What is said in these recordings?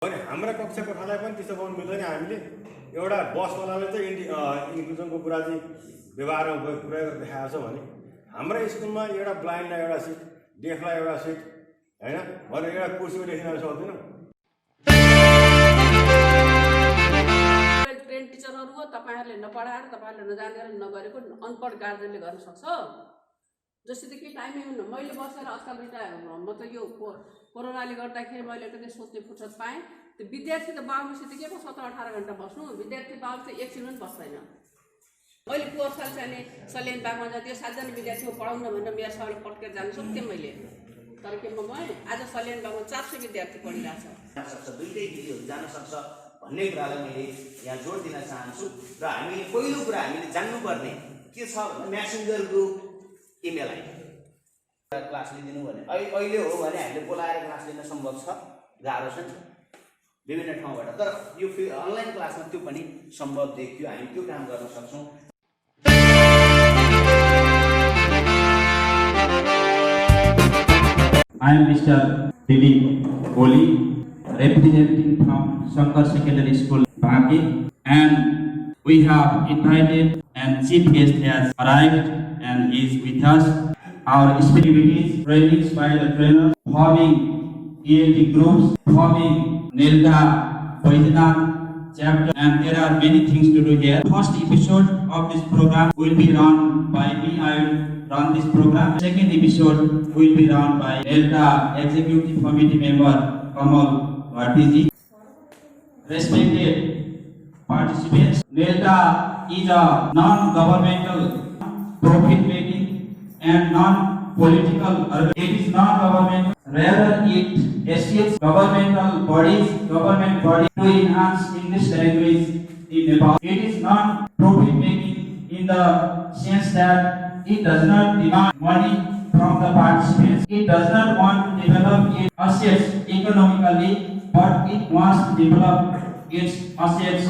भने हाम्रा कक्षा कोठालाई पनि त्यस्तो बनाउनु मिल्दैन। हामीले एउटा बसवालाले चाहिँ इन्क्लुजनको कुरा चाहिँ व्यवहारमा प्रयोग देखाएको छ भने हाम्रा स्कुलमा एउटा ब्लाइन्डलाई एउटा सिट, डेफलाई एउटा सिट हैन भनेर एउटा कुर्सीमा लेखिन सक्दैन। ट्रेन टिचरहरू हो, तपाईहरुले नपढाएर तपाईहरुले नजानेर नगरेको अनपढ गार्जेनले गर्न सक्छ। जस्तै कि टाइमै हुन्न, मैले बसेर अस्पताल रिटायर म त यो कोरोनाले गर्दाखेरि मैले पनि सोच्ने फुर्सद पाएँ। त्यो विद्यार्थी त बाबुसित के पो 17-18 घण्टा बस्नु, विद्यार्थी बाबु चाहिँ एकछिन पनि बस्दैन। मैले पोहोर साल चाहिँ सल्यान बागमा जान्थेँ, 7 जना विद्यार्थीको पढाउन भनेर मेरो सरले पट्केर जानु सक्थेँ मैले। तर के आज सल्यान बागमा 400 विद्यार्थी पढिरहेछ। दुईटै दिदीहरू जान सक्छ भन्ने कुरालाई मैले यहाँ जोड दिन चाहन्छु। र हामीले पहिलो कुरा हामीले जान्नुपर्ने के छ भने messenger group email ID class लिदिनु भने अहिले हो भने हामीले बोलाएर क्लास लिन सम्भव छ, गाह्रो छ विभिन्न ठाउँबाट। तर यो अनलाइन क्लासमा त्यो पनि सम्भव देखियो, हामी त्यो काम गर्न सक्छौँ। I am Mr. Dilip Kohli, representing from Shankar Secondary School, Bhagi, and we have invited and chief guest has arrived and is with us. Our activities, trainings by the trainers, forming ELT groups, forming Nelda, Vaidinath chapter, and there are many things to do here. First episode of this program will be run by me. I will run this program. Second episode will be run by Nelda Executive Committee member Kamal Bhartiji. Respected participants, Nelda is a non-governmental, profit-making and non-political. It is non-governmental. Rather, it assists government bodies to enhance English language in Nepal. It is non-profit-making in the sense that it does not demand money from the participants. It does not want to develop its assets economically, but it wants to develop its assets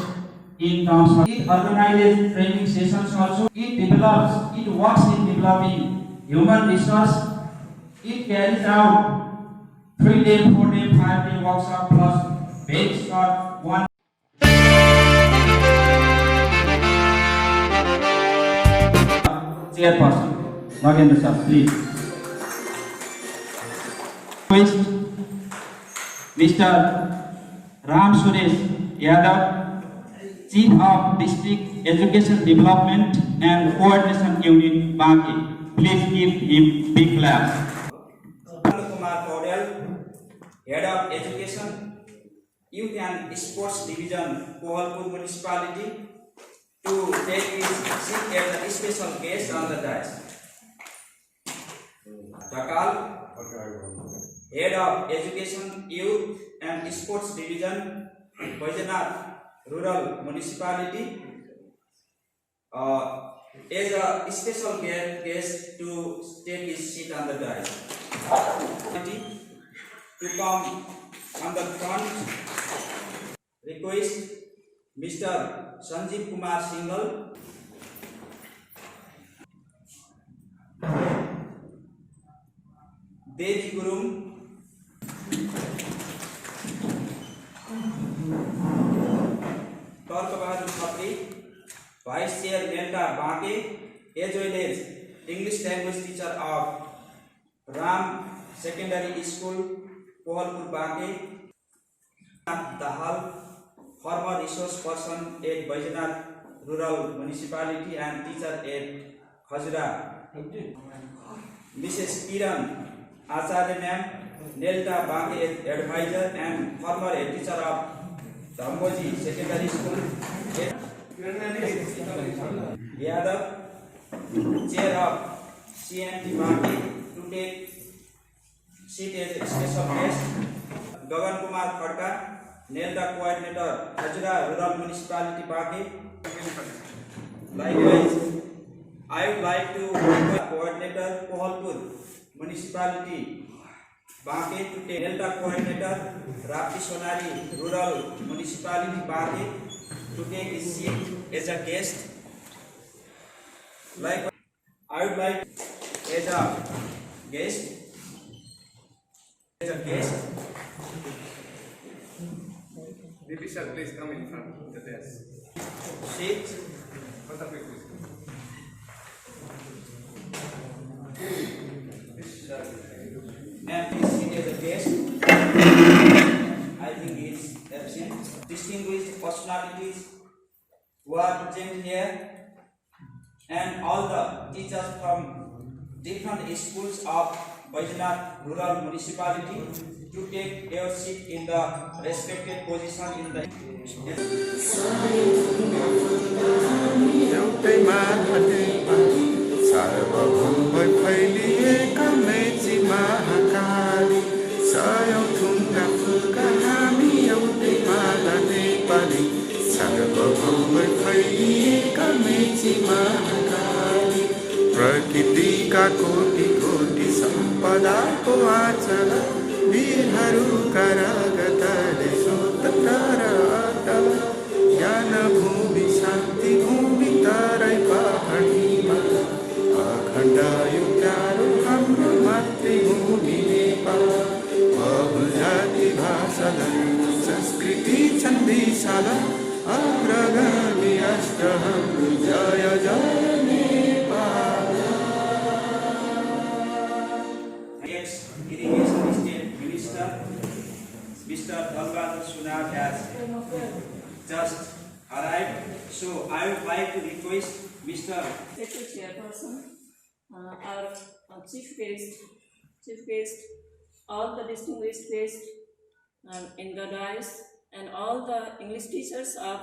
in terms of it organizes training sessions also. It works in developing human resource. It carries out 3-day, 4-day, 5-day workshop plus very short one. Chairperson, Nagendra sir, please. Request Mr. Ram Suresh Yadav, Chief of District Education Development and Coordination Unit, Baki. Please give him big claps. Kumar Kaudel, Head of Education, Youth and Sports Division, Kohalpur Municipality, to take his seat as a special guest on the dais. Dakal, Head of Education, Youth and Sports Division, Vaidinath Rural Municipality, as a special guest to take his seat on the dais. To come on the front, request Mr. Sanjeev Kumar Singhal, Devi Gurum, Torka Bahadur Khatri, Vice Chair Nelda Bake, as well as English language teacher of Ram Secondary School, Kohalpur Bake, Dahal, former resource person at Vaidinath Rural Municipality and teacher at Khajura, Mrs. Kiran Acharya Ma'am, Nelda Bake advisor and former head teacher of Dhamboji Secondary School, Yadav, Chair of CNT Bake, to take seat as a special guest. Gagan Kumar Khadka, Nelda Coordinator, Khajura Rural Municipality, Bake. Likewise, I would like to request Coordinator, Kohalpur Municipality, Bake, to take Nelda Coordinator, Rapti Sonari Rural Municipality, Bake, to take his seat as a guest. Likewise, I would like as a guest VP sir, please come in front of the desk. Sit. Photography, please. And please sit as a guest. I think he is absent. Distinguished personalities who are present here, and all the teachers from different schools of Baidyanath Rural Municipality to take your seat in the respected position in the एउटै माथि सार्वभौम फैलिएका मेची महाकाली सयौं थुङ्गा फुलका हामी एउटै माला नेपाली सार्वभौम फैलिएका मेची महाकाली प्रकृतिका कोटि कोटि सम्पदाको आचल वीरहरूका रगतले स्वतन्त्र र अटल ज्ञान भूमि शान्ति भूमि तराई पहाडीमा अखण्ड यो प्यारो हाम्रो मातृभूमि नेपाल बहुजाति भाषालाई संस्कृति छन् विशाल अग्रगामी राष्ट्र हाम्रो जय जय Nepal. Ex-Irrigation State Minister, Mr. Dalbahadur Sunal has just arrived. So I would like to request Mr. Secretary Chairperson, our Chief Guest, all the distinguished guests in the dais, and all the English teachers of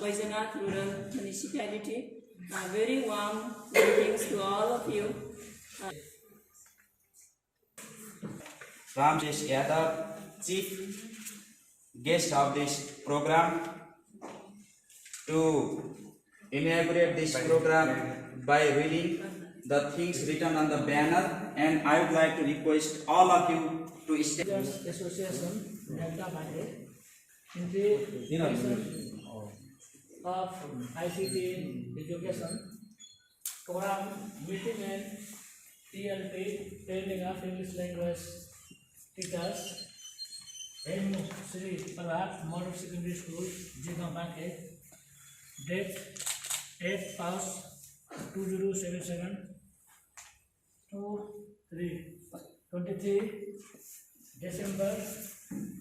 Baidyanath Rural Municipality. Very warm greetings to all of you. Ramjesh Yadav, Chief Guest of this program, to inaugurate this program by reading the things written on the banner, and I would like to request all of you to stay. Teachers Association Delta Bande Integration of ICT Education Program Meeting and TLP Training of English Language Teachers in Sri Prabhat Model Secondary School, Jigam Banke, date 8/2077 to 23 December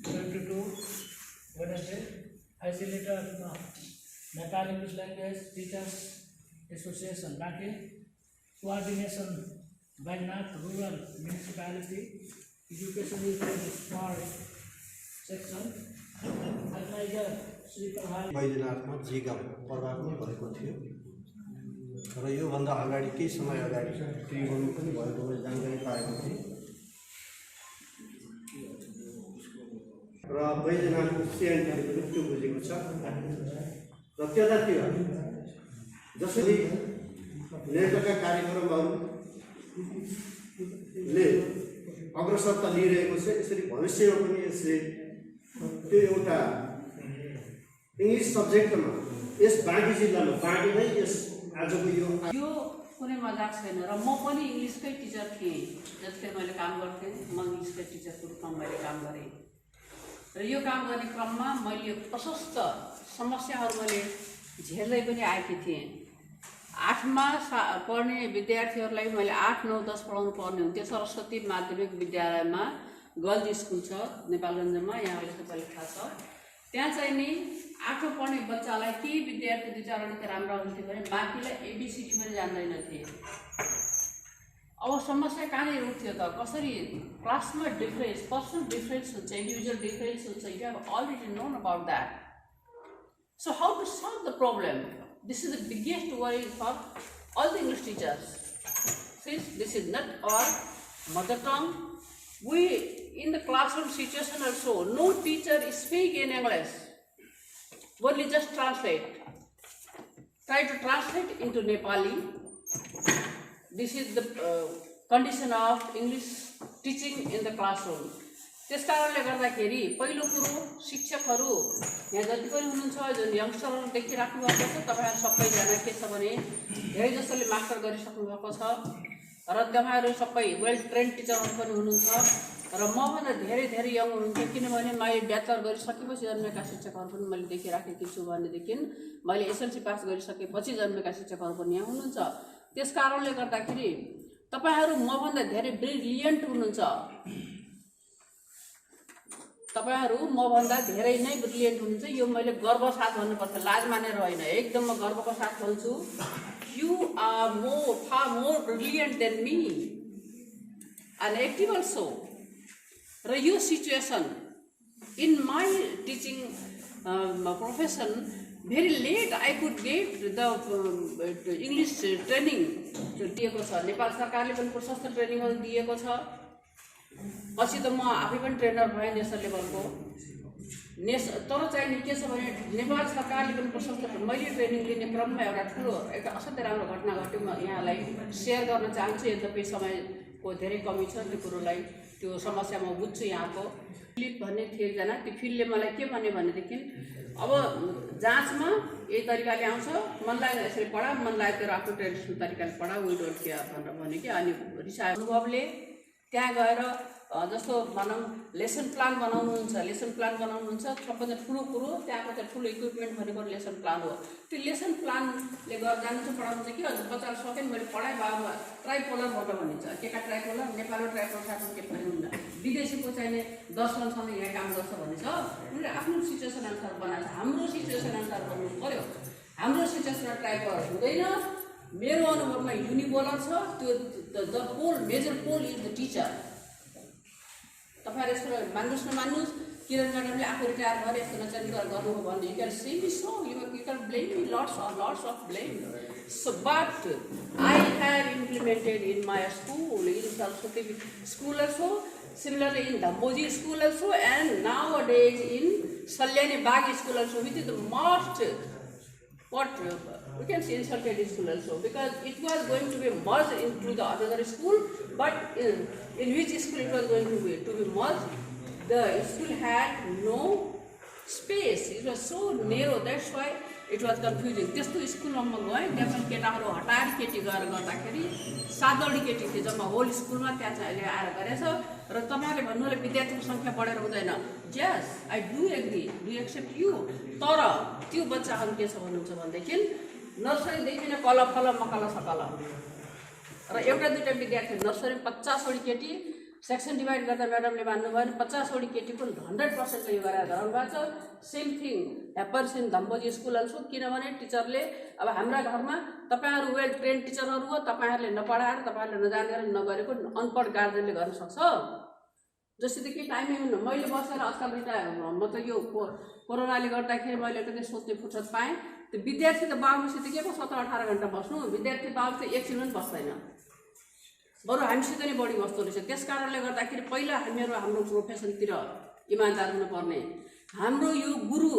22, Wednesday. Facilitator Nepal English Language Teachers Association Banke, coordination Baidyanath Rural Municipality Education is small section. Organizer Sri Prabhat बैद्यनाथमा जिगाम प्रभावमा भएको थियो र योभन्दा अगाडि केही समय अगाडि त्रिभुवन पनि भएको मैले जानकारी पाएको थिएँ र बैद्यनाथको सिएनटीले पनि त्यो बुझेको छ र त्यतातिर जसरी नेटका कार्यक्रमहरूले अग्रसरता लिइरहेको छ यसरी भविष्यमा पनि यसले त्यो एउटा इङ्ग्लिस सब्जेक्टमा यस बाँकी जिल्लामा बाँकी नै यस आजको यो कुनै मजाक छैन र म पनि इङ्ग्लिसकै टिचर थिएँ जसले मैले काम गर्थेँ म इङ्ग्लिसकै टिचरको रूपमा मैले काम गरेँ र यो काम गर्ने क्रममा मैले प्रशस्त समस्याहरू मैले झेल्दै पनि आएकी थिएँ 8मा पढ्ने विद्यार्थीहरूलाई मैले 8, 9, 10 पढाउनु पर्ने हुन्थ्यो सरस्वती माध्यमिक विद्यालयमा गर्ल्स स्कुल छ नेपालगञ्जमा यहाँले सबैले थाहा छ त्यहाँ चाहिँ नि 8औं पढ्ने बच्चालाई केही विद्यार्थी 2-4 अलिक राम्रो हुन्थ्यो भने बाँकीलाई एबीसीडी पनि जान्दैनथे अब समस्या कहाँनिर उठ्थ्यो त कसरी क्लासमा डिफरेन्स पर्सनल डिफरेन्स हुन्छ इन्डिभिजुअल डिफरेन्स हुन्छ you have already known about that so how to solve the problem this is the biggest worry for all the English teachers since this is not our mother tongue. We in the classroom situation also no teacher speak in English, only just translate, try to translate into Nepali. This is the condition of English teaching in the classroom. त्यस कारणले गर्दाखेरि पहिलो कुरो शिक्षकहरू यहाँ जति पनि हुनुहुन्छ जुन यङ्स्टरहरू देखिराख्नु भएको छ तपाईहरु सबैजना के छ भने धेरै जसोले मास्टर गरिसक्नु भएको छ र तपाईहरु सबै वेल ट्रेन्ड टिचरहरू पनि हुनुहुन्छ र मभन्दा धेरै धेरै यङ हुनुहुन्थ्यो, किनभने मैले ब्याचलर गरिसकेपछि जन्मेका शिक्षकहरू पनि मैले देखिराखेकी छु भनेदेखि मैले एसएलसी पास गरिसकेपछि जन्मेका शिक्षकहरू पनि यहाँ हुनुहुन्छ। त्यस कारणले गर्दाखेरि तपाईहरू मभन्दा धेरै ब्रिलियन्ट हुनुहुन्छ, तपाईहरू मभन्दा धेरै नै ब्रिलियन्ट हुनुहुन्छ। यो मैले गर्व साथ भन्नुपर्छ, लाज मानेर होइन, एकदम म गर्वको साथ भन्छु। You are far more brilliant than me and active also. र यो situation in my teaching profession very late I could get the English training दिएको छ। नेपाल सरकारले पनि प्रशस्त ट्रेनिङहरू दिएको छ। पछि त म आफै पनि ट्रेनर भएँ नेसनल लेभलको। तर चाहिँ के छ भने नेपाल सरकारले पनि प्रशस्त मैले ट्रेनिङ लिने क्रममा एउटा असाध्यै राम्रो घटना घट्यो। म यहाँलाई सेयर गर्न चाहन्छु, यद्यपि समयको धेरै कमी छ, त्यो कुरोलाई त्यो समस्या म बुझ्छु। यहाँको फिलिप भन्ने थियो एकजना, त्यो फिलले मलाई के भन्यो भनेदेखि अब जाँचमा यही तरिकाले आउँछ, मन लाग्यो यसरी पढा, मन लाग्यो त्यो आफ्नो ट्रेडिसनल तरिकाले पढा, वी डोन्ट केयर भनेर भन्यो कि। अनि रिसायो अनुभवले त्यहाँ गएर जस्तो भनौँ लेसन प्लान बनाउनुहुन्छ, सबभन्दा ठुलो कुरो त्यहाँको चाहिँ ठुलो इक्विपमेन्ट भनेको लेसन प्लान हो। त्यो लेसन प्लानले गरेर जानुहुन्छ, पढाउनुहुन्छ कि हजुर बच्चाहरू सकेन मैले पढाएँ बाबा ट्राइपोलर भएर भनिन्छ। के का ट्राइपोलर, नेपालको ट्राइपोलर साथमा के पनि हुन्न, विदेशीको चाहिने दर्शनसँग यहाँ काम गर्छ भनिन्छ। उनीहरूले आफ्नो सिचुएसन अनुसार बनाएको छ, हाम्रो सिचुएसन अनुसार बनाउनु पऱ्यो। हाम्रो सिचुएसनमा ट्राइपोलर हुँदैन। मेरो अनुभवमा युनिपोलर छ। त्यो the pole major pole is the teacher. तपाईँहरू यसको मान्नुहोस् नमान्नुहोस्, किरण म्याडमले आफू रिटायर भएर यस्तो नचाहिने गर्नुभयो भने you can say me so, you can blame me lots of blame. So but I have implemented in my school, in Saraswati school also, similarly in Dhamboji school also, and nowadays in Salyani Bagh school also, which is the most we can say insulted school also, because it was going to be merged into the another school, but in which school it was going to be merged, the school had no space, it was so narrow, that's why it was confusing. त्यस्तो स्कुलमा म गएँ, त्यहाँ पनि केटाहरू हटाएर केटी गएर गर्दाखेरि 7 केटी थियो जम्मा होल स्कुलमा। त्यहाँ चाहिँ अहिले आएर गरेछ। र तपाईँहरूले भन्नु होला विद्यार्थीको सङ्ख्या बढेर हुँदैन, yes I do agree, do accept you. तर त्यो बच्चाहरू के छ भन्नुहुन्छ भनेदेखि नर्सरीदेखि नै कल फल मकल सकल, र एउटा दुईवटा विद्यार्थी नर्सरी 50 केटी सेक्सन डिभाइड गर्दा म्याडमले मान्नुभयो भने 50 केटीको 100% यो गरेर गराउनु भएको छ। Same thing happens in Dhamboji school also, किनभने टिचरले अब हाम्रा घरमा तपाईँहरू वेल ट्रेन टिचरहरू हो, तपाईँहरूले नपढाएर तपाईँहरूले नजानेर नगरेको अनपढ गार्जेनले गर्न सक्छ। जस्तो कि टाइमै हुन्न, मैले बसेर आजकल रिटायर म त यो कोरोनाले गर्दाखेरि मैले कतै सोच्ने फुर्सद पाएँ। त्यो विद्यार्थी त बाबुसित के को 17-18 घन्टा बस्नु, विद्यार्थी बाबु चाहिँ एकछिन पनि बस्दैन, बरु हामीसित नै बढी बस्दो रहेछ। त्यस कारणले गर्दाखेरि पहिला हाम्रो प्रोफेसनतिर इमान्दार हुनुपर्ने। हाम्रो यो गुरु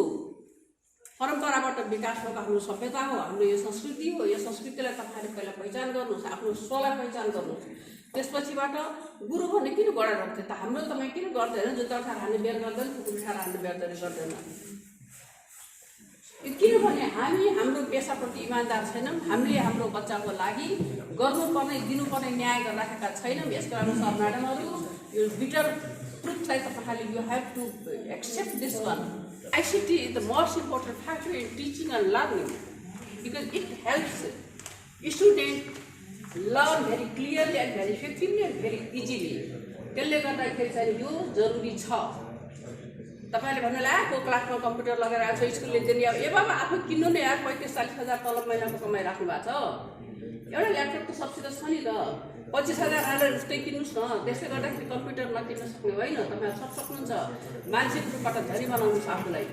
परम्पराबाट विकास भएको हाम्रो सभ्यता हो, हाम्रो यो संस्कृति हो। यो संस्कृतिलाई तपाईँहरूले पहिला पहिचान गर्नुहोस्, आफ्नो स्वलाई पहिचान गर्नुहोस्। त्यसपछिबाट गुरु भने किन गडा राख्थ्यो त, हाम्रो तपाईँ किन गर्दैन, जुत्ता उठाएर हान्ने बेर गर्दैन, कुकुर उठाएर हान्ने बेर गर्दैन। किनभने हामी हाम्रो पेसाप्रति इमान्दार छैनौँ, हामीले हाम्रो बच्चाको लागि गर्नुपर्ने दिनुपर्ने न्याय गरिराखेका छैनौँ। यसका अनुसार म्याडमहरू यो बिटर ट्रुथलाई तपाईँहरूले you have to accept this one. ICT is the most important factor in teaching and learning because it helps students learn very clearly and very effectively and very easily. त्यसले गर्दाखेरि चाहिँ यो जरुरी छ। तपाईँले भन्नुलाई को क्लासमा कम्प्युटर लगाएर आएको छ, स्कुलले दिने अब ए बाबा आफू किन्नु नै यार 35-40 हजार तलब महिनाको कमाइ राख्नु भएको छ। एउटा ल्यापटप त सब्सिडी छ नि त, 25,000 हालेर उस्तै किन्नुहोस् न। त्यसले गर्दाखेरि कम्प्युटर नकिन्न सक्ने होइन, तपाईँहरू सब सक्नुहुन्छ। मानसिक रूपबाट धरी बनाउनुहोस् आफूलाई।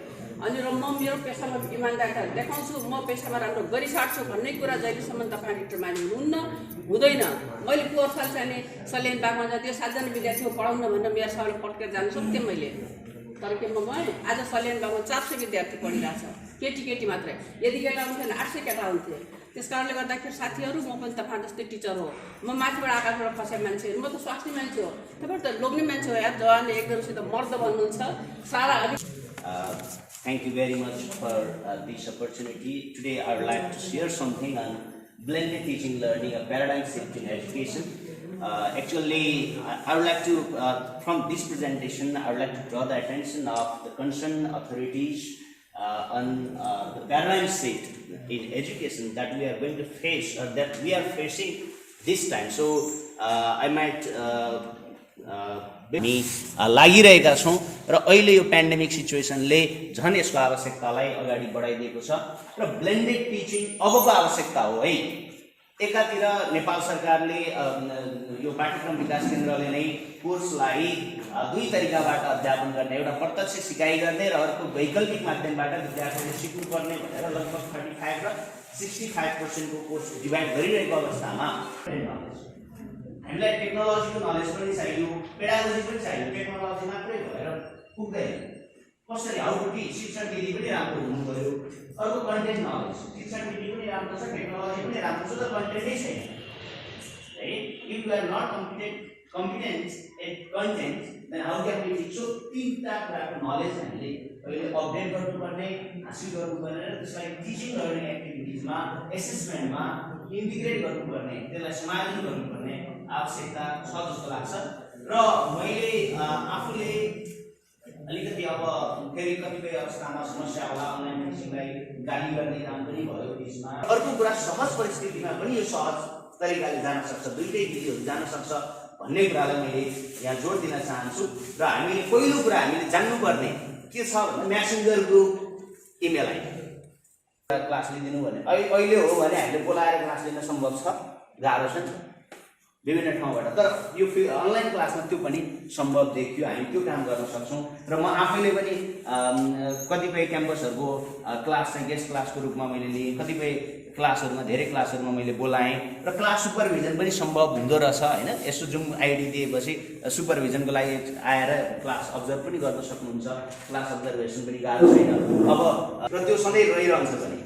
अनि र म मेरो पेसामा इमान्दारिता देखाउँछु, म पेसामा राम्रो गरिसाट्छु भन्ने कुरा जहिलेसम्म तपाईँहरू डिटरमाइन हुँदैन। मैले पोहोर साल चाहिँ सल्यान बागमा जान्थेँ, 7जना विद्यार्थीको पढाउन भनेर मेरो सबैले पट्केर जानु सक्थेँ मैले, तर के म गएँ। आज सल्यान बागमा 400 विद्यार्थी पढिरहेको छ, केटी मात्रै। यदि केटा हुन्थेन 800 केटा हुन्थे। त्यस कारणले गर्दाखेरि साथीहरू म पनि तपाईँ जस्तै टिचर हो, म माथिबाट आकाशबाट खसे मान्छे, म त स्वास्नी मान्छे हो, तपाईँ त लोग्ने मान्छे हो यार। जवानले एकदमसित मर्द भन्नुहुन्छ सारा। Thank you very much for this opportunity. Today I would like to share something on blended teaching learning, a paradigm shift in education. actually, I would like to, from this presentation, I would like to draw the attention of the concerned authorities on the paradigm shift in education that we are going to face, or that we are facing this time. So, I might हामी लागिरहेका छौँ र अहिले यो pandemic सिचुएसनले झन् यसको आवश्यकतालाई अगाडि बढाइदिएको छ र ब्लेन्डेड टिचिङ अबको आवश्यकता हो है। एकातिर नेपाल सरकारले यो पाठ्यक्रम विकास केन्द्रले नै कोर्सलाई दुई तरिकाबाट अध्यापन गर्ने, एउटा प्रत्यक्ष सिकाइ गर्ने र अर्को वैकल्पिक माध्यमबाट विद्यार्थीले सिक्नुपर्ने भनेर लगभग 35 र 65% को कोर्स डिभाइड गरिरहेको अवस्थामा हामीलाई टेक्नोलोजीको नलेज पनि चाहियो, पेडागोजी पनि चाहियो। टेक्नोलोजी मात्रै भएर पुग्दैन, कसरी हाउ टु टिच, शिक्षण विधि पनि राम्रो हुनु पर्यो, अर्को कन्टेन्ट नलेज, शिक्षण विधि पनि राम्रो छ, टेक्नोलोजी पनि राम्रो छ, तर कन्टेन्टै छैन है। If you are not competent at content then how can we teach. So तीनटा कुराको नलेज हामीले अहिले अपडेट गर्नुपर्ने, हासिल गर्नुपर्ने र त्यसलाई टिचिङ लर्निङ एक्टिभिटिजमा, एसेसमेन्टमा इन्टिग्रेट गर्नुपर्ने, त्यसलाई समायोजन गर्नुपर्ने आवश्यकता छ जस्तो लाग्छ। र मैले आफूले अलिकति अब फेरि कतिपय अवस्थामा समस्या होला, अनलाइन टिचिङलाई गाली गर्ने काम पनि भयो बिचमा। अर्को कुरा, सहज परिस्थितिमा पनि यो सहज तरिकाले जान सक्छ, दुईटै विधिहरू जान सक्छ भन्ने कुरालाई मैले यहाँ जोड दिन चाहन्छु। र हामीले पहिलो कुरा हामीले जान्नुपर्ने के छ भने messenger group email ID. Class लिदिनु भने अहिले हो भने हामीले बोलाएर क्लास लिन सम्भव छ, गाह्रो छ विभिन्न ठाउँबाट, तर यो अनलाइन क्लासमा त्यो पनि सम्भव देखियो। हामी त्यो काम गर्न सक्छौँ। र म आफैले पनि कतिपय क्याम्पसहरूको क्लास चाहिँ गेस्ट क्लासको रूपमा मैले लिएँ, कतिपय क्लासहरूमा, धेरै क्लासहरूमा मैले बोलाएँ र क्लास सुपरभिजन पनि सम्भव हुँदो रहेछ होइन। यसो जुम आइडी दिएपछि सुपरभिजनको लागि आएर क्लास अब्जर्भ पनि गर्न सक्नुहुन्छ, क्लास अब्जर्भेसन पनि गाह्रो छैन अब। र त्यो सधैँ रहिरहन्छ भने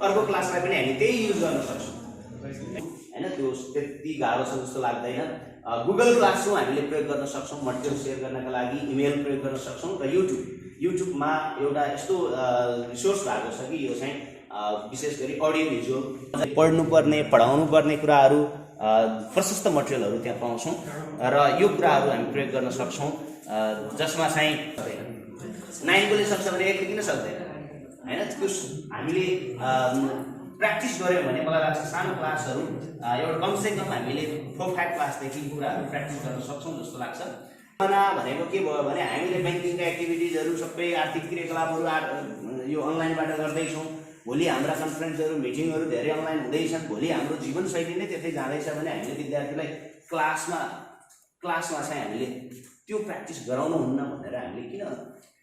अर्को क्लासलाई पनि हामी त्यही युज गर्न सक्छौँ होइन, त्यो त्यति गाह्रो छ जस्तो लाग्दैन। गुगल क्लासरुम हामीले प्रयोग गर्न सक्छौँ मटेरियल सेयर गर्नका लागि, इमेल प्रयोग गर्न सक्छौँ। र युट्युबमा एउटा यस्तो रिसोर्स भएको छ कि यो चाहिँ विशेष गरी अडियो भिजुअल पढ्नुपर्ने, पढाउनुपर्ने कुराहरू प्रशस्त मटेरियलहरू त्यहाँ पाउँछौँ र यो कुराहरू हामी प्रयोग गर्न सक्छौँ, जसमा चाहिँ 9 बोले सक्छ भने 1 किन सक्दैन होइन। त्यो हामीले प्र्याक्टिस गऱ्यौँ भने मलाई लाग्छ सानो क्लासहरू एउटा कमसेकम हामीले 4-5 क्लासदेखि कुराहरू प्र्याक्टिस गर्न सक्छौँ जस्तो लाग्छ। भनेको के भयो भने हामीले ब्याङ्किङका एक्टिभिटिजहरू सबै आर्थिक क्रियाकलापहरू यो अनलाइनबाट गर्दैछौँ। भोलि हाम्रा कन्फरेन्सहरू, मिटिङहरू धेरै अनलाइन हुँदैछन्। भोलि हाम्रो जीवनशैली नै त्यतै जाँदैछ भने हामीले विद्यार्थीलाई क्लासमा चाहिँ हामीले त्यो प्र्याक्टिस गराउनुहुन्न भनेर हामीले किन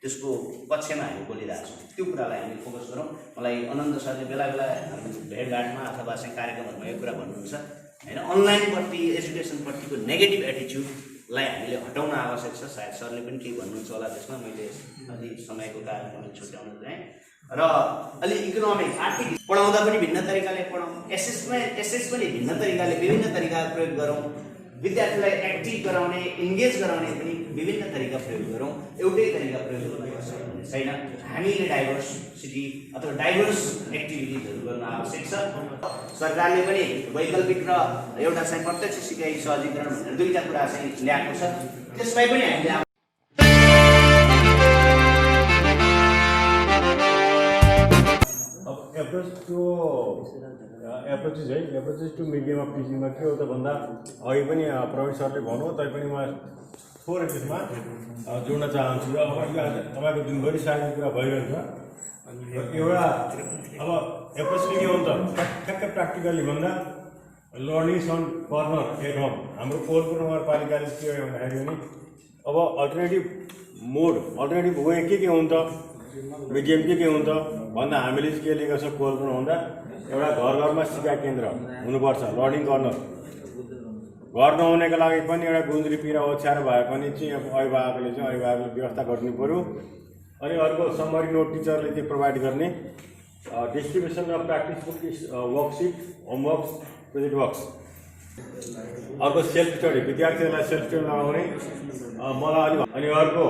त्यसको पक्षमा हामी बोलिरहेको छौँ, त्यो कुरालाई हामीले फोकस गरौँ। मलाई आनन्द सरले बेला बेला भेटघाटमा अथवा चाहिँ कार्यक्रमहरूमा यो कुरा भन्नुहुन्छ होइन, अनलाइनप्रति एजुकेसनप्रतिको नेगेटिभ एटिच्युडलाई हामीले हटाउन आवश्यक छ। सायद सरले पनि केही भन्नुहुन्छ होला त्यसमा, मैले अलि समयको कारणले छुट्याउन चाहेँ। र अलि इकोनोमिक आर्थिक पढाउँदा पनि भिन्न तरिकाले पढाउँ, एसेस पनि भिन्न तरिकाले विभिन्न तरिका प्रयोग गरौँ, विद्यार्थीलाई एक्टिभ गराउने, इन्गेज गराउने पनि विभिन्न तरिका प्रयोग गरौँ। एउटै तरिका प्रयोग गर्नुपर्छ भन्ने छैन। हामीले डाइभर्सिटी अथवा डाइभर्स एक्टिभिटिजहरू गर्न आवश्यक छ। सरकारले पनि वैकल्पिक र एउटा चाहिँ प्रत्यक्ष सिकाइ सहजीकरण भनेर दुईवटा कुरा चाहिँ ल्याएको छ, त्यसलाई पनि हामीले एप्रोचेस टु मिडियम अफ टिचिङमा के हो त भन्दा अघि पनि प्रवीण सरले भन्नु, तैपनि म थोरै त्यसमा जोड्न चाहन्छु। र अब तपाईँको दिनभरि सायद कुरा भइरहन्छ एउटा। अब एप्रोच के हो त ठ्याक्कै प्र्याक्टिकली भन्दा learning on corner at home हाम्रो कोलपुर नगरपालिकाले के हो भन्दाखेरि नि अब अल्टरनेटिभ वे के हुन् त, मिडियम के हुन् त भन्दा हामीले चाहिँ के लिएको छ कोलपुर हुँदा एउटा घर घरमा सिकाइ केन्द्र हुनुपर्छ, लर्निङ कर्नर। घर नहुनेको लागि पनि एउटा गुन्द्री पिरा ओछ्याएर भए पनि चाहिँ अब अभिभावकले व्यवस्था गर्नु पऱ्यो। अनि अर्को समरी नोट टिचरले त्यो प्रोभाइड गर्ने, distribution of practice book, worksheet, homework, project works. अर्को सेल्फ स्टडी, विद्यार्थीहरूलाई सेल्फ स्टडी लगाउने मलाई अनि अर्को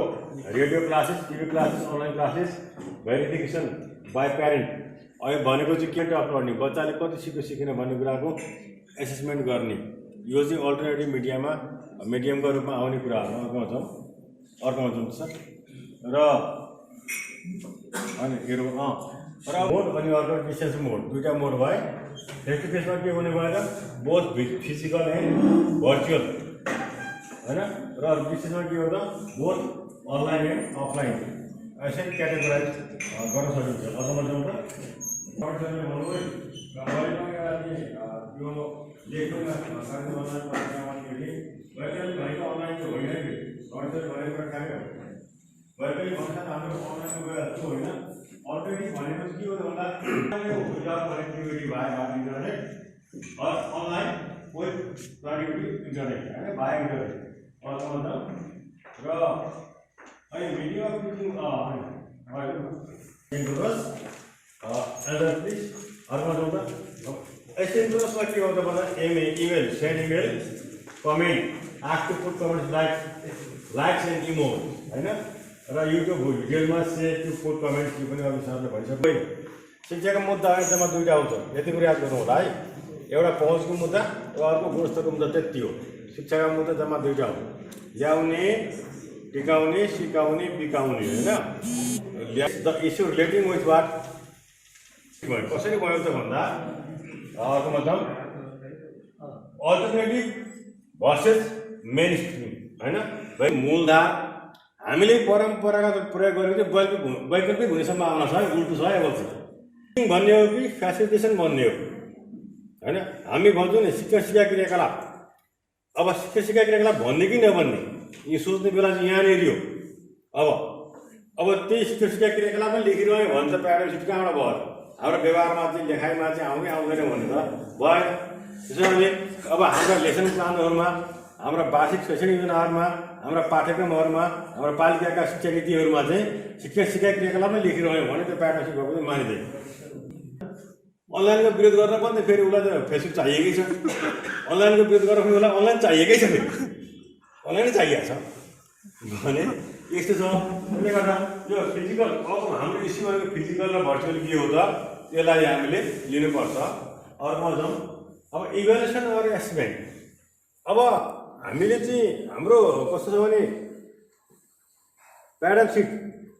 radio classes, TV classes, online classes, verification by parent. अहिले भनेको चाहिँ के अफ लर्निङ, बच्चाले कति सिकेन भन्ने कुराको एसेसमेन्ट गर्ने यो चाहिँ अल्टरनेटिभ मिडियमको रूपमा आउने कुराहरू अर्कोमा जुन छ र अनि र मोड अनि अर्को डिस्टेन्स मोड दुईवटा मोड भयो फेस टु फेसमा के हुने भएर बोथ फिजिकल एन्ड भर्चुअल होइन र डिस्टेन्समा के हो त बोथ अनलाइन एन्ड अफलाइन यसरी क्याटेगोराइज गर्न सकिन्छ अझमा जाउँ त भन्नुभयो यो लेखमा वैकल्पिक भनेको अनलाइन चाहिँ होइन कि भनेको ठ्याक्कै वैकल्पिक भन्दा हाम्रो अनलाइनको गइहाल्छ होइन अल्टरनेटिभ भनेको के हो भन्दा कनेक्टिभिटी भयो internet online with connectivity internet होइन बाई इन्टरनेट अर्थमा र अनि भिडियो पिकिङ अर्को जाउँ त एसिन्क्रोनसमा के हो त भन्दा email send email comment ask to put comments likes and emojis होइन र युट्युब भिडियोमा सेयर टु पुट कमेन्ट्स यो पनि अघि सरले भनिसक्यो शिक्षाको मुद्दा एकदमै दुईवटा आउँछ यति कुरा याद गर्नु होला है एउटा पहुँचको मुद्दा र अर्को गुणस्तरको मुद्दा त्यति हो शिक्षाको मुद्दा जम्मा दुईवटा हो ल्याउने टिकाउने सिकाउने बिकाउने होइन the issue relating with what कसरी भयो त भन्दा अर्को मतलब अल्टरनेटिभ भर्सेस मेन स्ट्रिम होइन मूलधार हामीले परम्परागत प्रयोग गरेको चाहिँ वैकल्पिक हुने सम्भावना छ है उल्टो छ है अब भन्ने हो कि फेसिलिटेसन भन्ने हो होइन हामी भन्छौँ नि शिक्षा क्रियाकलाप अब शिक्षा क्रियाकलाप भन्ने कि नभन्ने यो सोच्ने बेला चाहिँ यहाँनिर हो अब त्यही शिक्षा क्रियाकलापमा लेखिरह्यो भने त प्यारासिट कहाँबाट भयो हाम्रो व्यवहारमा चाहिँ लेखाइमा चाहिँ आउने आउँदैन भने त भएन त्यसो भने अब हाम्रा लेसन प्लानहरूमा हाम्रा वार्षिक शैक्षणिक योजनाहरूमा हाम्रा पाठ्यक्रमहरूमा हाम्रा पालिकाका शिक्षा नीतिहरूमा चाहिँ शिक्षा क्रियाकलापमै लेखिरह्यो भने त्यो प्यारासिट भएको चाहिँ मानिँदैन अनलाइनको विरोध गर्न पनि त फेरि उसलाई त फेसबुक चाहिएकै छ अनलाइनको विरोध गर्न पनि उसलाई अनलाइन चाहिएकै छ फेरि अनलाइनै चाहिएको छ भने यस्तो छ त्यसले गर्दा यो फिजिकल अब हाम्रो इस्युमा फिजिकल र भर्चुअल के हो त त्यसलाई हामीले लिनुपर्छ अर्को जाउँ अब इभ्यालुएसन अर एसेसमेन्ट अब हामीले चाहिँ हाम्रो कस्तो छ भने प्याराम सिट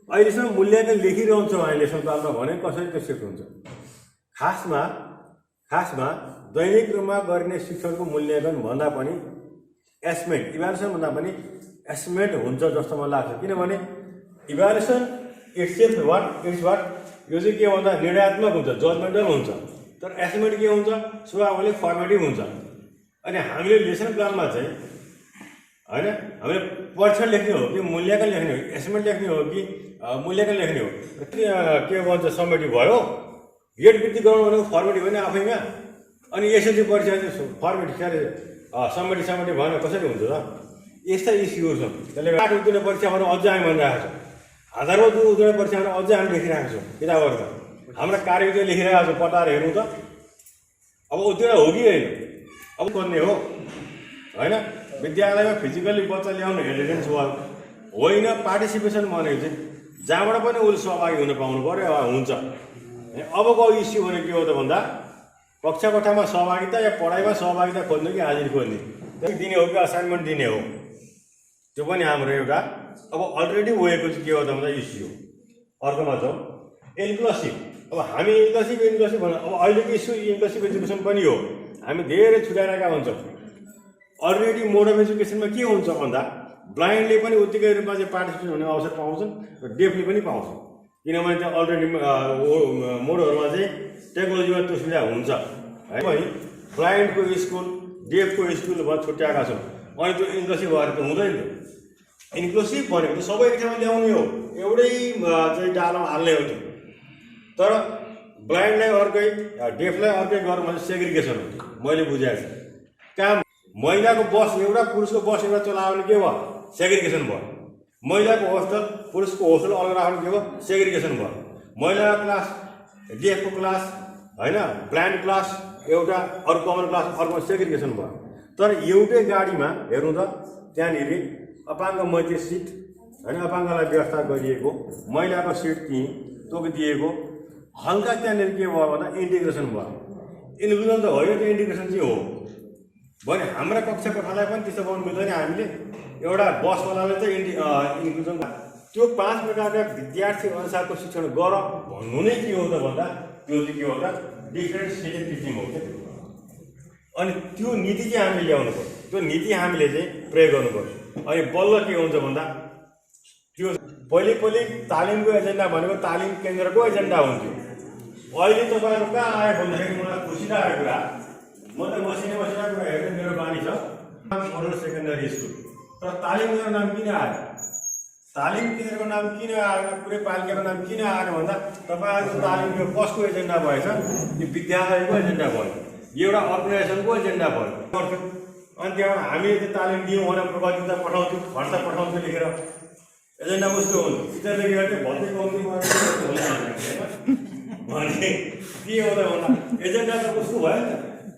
अहिलेसम्म मूल्याङ्कन लेखिरहन्छौँ अहिले सन्तानमा भने कसरी त्यो सिफ्ट हुन्छ खासमा दैनिक रूपमा गरिने शिक्षणको मूल्याङ्कन भन्दा पनि एसेसमेन्ट इभ्यालुएसन भन्दा पनि एसेसमेन्ट हुन्छ जस्तो मलाई लाग्छ किनभने इभ्यालुएसन इट्स वाट यो चाहिँ के भन्दा निर्णयात्मक हुन्छ जजमेन्टल हुन्छ तर एसेसमेन्ट के हुन्छ स्वाभाविक फर्मेटिभ हुन्छ अनि हामीले लेसन प्लानमा चाहिँ होइन हामीले परीक्षण लेख्ने हो कि मूल्याङ्कन लेख्ने हो एसेसमेन्ट लेख्ने हो कि मूल्याङ्कन लेख्ने हो के भन्छ समेटिभ भयो गेट वृद्धि गराउनु भनेको फर्मेटिभ होइन आफैमा अनि एसएलसी परीक्षा चाहिँ फर्मेटिभ समेटिभ भएन कसरी हुन्छ त यस्ता इस्युहरू छन् त्यसले गर्दा उत्तीर्ण परीक्षाहरू अझै हामी भनिरहेको छौँ आधारभूत उत्तीर्ण परीक्षाहरू अझै हामी लेखिरहेको छौँ किताबहरूमा हाम्रा कार्यविधि लेखिरहेको छौँ पटाएर हेर्नु त अब उत्तीर्ण हो कि होइन अब गर्ने हो होइन विद्यालयमा फिजिकल्ली बच्चा ल्याउनु एटेन्डेन्स भयो होइन पार्टिसिपेसन भनेको चाहिँ जहाँबाट पनि उसले सहभागी हुन पाउनु पऱ्यो हुन्छ अबको इस्यु भनेको के हो त भन्दा कक्षा कोठामा सहभागिता या पढाइमा सहभागिता खोज्ने कि हाजिर खोज्ने दिने हो कि असाइनमेन्ट दिने हो त्यो पनि हाम्रो एउटा अब अल्टरनेटिभ वेको चाहिँ के हो त भन्दा इस्यु अर्कोमा जाउँ इन्क्लुसिभ अब हामी इन्क्लुसिभ भन्नु अब अहिलेको इस्यु इन्क्लुसिभ एजुकेसन पनि हो हामी धेरै छुट्याइरहेका हुन्छौँ अल्टरनेटिभ मोड अफ एजुकेसनमा के हुन्छ भन्दा ब्लाइन्डले पनि उत्तिकै रूपमा चाहिँ पार्टिसिपेट हुने अवसर पाउँछन् र डेफले पनि पाउँछन् किनभने त्यो अल्टरनेटिभ मोडहरूमा चाहिँ टेक्नोलोजीमा त्यो सुविधा हुन्छ है भने ब्लाइन्डको स्कुल डेफको स्कुल भयो छुट्याएका छौँ अनि त्यो इन्क्लुसिभ भएर त हुँदैन त्यो इन्क्लुसिभ भनेको त सबै ठाउँमा ल्याउने हो एउटै चाहिँ डालामा हाल्ने हो त्यो तर ब्लाइन्डलाई अर्कै डेफलाई अर्कै गर्नु भने सेग्रिगेसन हो मैले बुझाएको छु काम महिलाको बस एउटा पुरुषको बस एउटा चलायो भने के भयो सेग्रिगेसन भयो महिलाको होस्टल पुरुषको होस्टल अलग राख्नु के भयो सेग्रिगेसन भयो महिलाको क्लास डेफको क्लास होइन ब्लाइन्ड क्लास एउटा अरू कमन क्लास अर्को सेग्रिगेसन भयो तर एउटै गाडीमा हेर्नु त त्यहाँनिर अपाङ्ग मैत्री सिट होइन अपाङ्गलाई व्यवस्था गरिएको महिलाको सिट त्यहीँ तोकिदिएको हल्का त्यहाँनिर के भयो भन्दा इन्टिग्रेसन भयो इन्क्लुजन त होइन त्यो इन्टिग्रेसन चाहिँ हो भने हाम्रा कक्षा कोठालाई पनि त्यस्तो बनाउनु मिल्दैन। हामीले एउटा बसवालाले चाहिँ इन्क्लुजन त्यो 5 प्रकारका विद्यार्थी अनुसारको शिक्षण गर भन्नु नै के हो त भन्दा त्यो चाहिँ के हो त डिफरेन्ट स्टेज टिचिङ हो क्या। अनि त्यो नीति चाहिँ हामीले ल्याउनु पर्यो, त्यो नीति हामीले चाहिँ प्रयोग गर्नु पर्यो। अनि बल्ल के हुन्छ भन्दा त्यो पहिले तालिमको एजेन्डा भनेको तालिम केन्द्रको एजेन्डा हुन्थ्यो। अहिले तपाईँहरू कहाँ आयो भन्दाखेरि मलाई खुसी लागेको कुरा, म त मसिना कुरा हेर्ने मेरो बानी छ मोडल सेकेन्डरी स्कुल, तर तालिम केन्द्रको नाम किन आयो? तालिम केन्द्रको नाम किन आएन, पुरै पालिकाको नाम किन आएन भन्दा तपाईँहरूको तालिमको कसको एजेन्डा भएछ? यो विद्यालयको एजेन्डा भयो, यो एउटा अर्गनाइजेसनको एजेन्डा भयो गर्थ्यो। अनि त्यहाँबाट हामीले त्यो तालिम दियौँ भने प्रबन्धित पठाउँथ्यौँ, खर्च पठाउँथ्यो लेखेर, एजेन्डा कस्तो हुन्थ्यो? टिचरले गर्दै भत्तै कम्ती भने के हो त भन्दा एजेन्डा त कस्तो भयो नि त?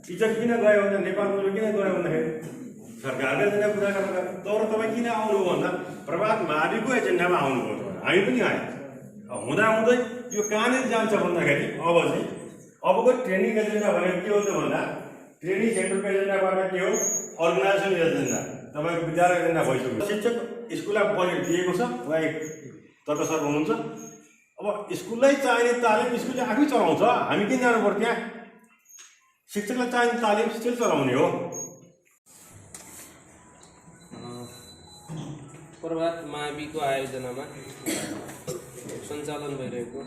टिचर किन गयो भन्दा नेपालको किन गयो भन्दाखेरि सरकारले एजेन्डा पुरा गर्नु। तर तपाईँ किन आउनु भन्दा प्रभात माविको एजेन्डामा आउनुभयो तपाईँ, हामी पनि आयौँ। हुँदाहुँदै यो कहाँनिर जान्छ भन्दाखेरि अब चाहिँ अबको ट्रेनिङ एजेन्डा भनेको के हो त भन्दा ट्रेनिङ सेन्टरको एजेन्डाबाट के हो अर्गनाइजेसन एजेन्डा, तपाईँको विद्यालय एजेन्डा भइसक्यो। शिक्षक स्कुललाई बजेट दिएको छ, उहाँ तर्क सर हुनुहुन्छ। अब स्कुललाई चाहिने तालिम स्कुलले आफै चलाउँछ, हामी किन जानु पर्यो त्यहाँ? शिक्षकलाई चाहिने तालिम स्टिल चलाउने हो। प्रभात माविको आयोजनामा सञ्चालन भइरहेको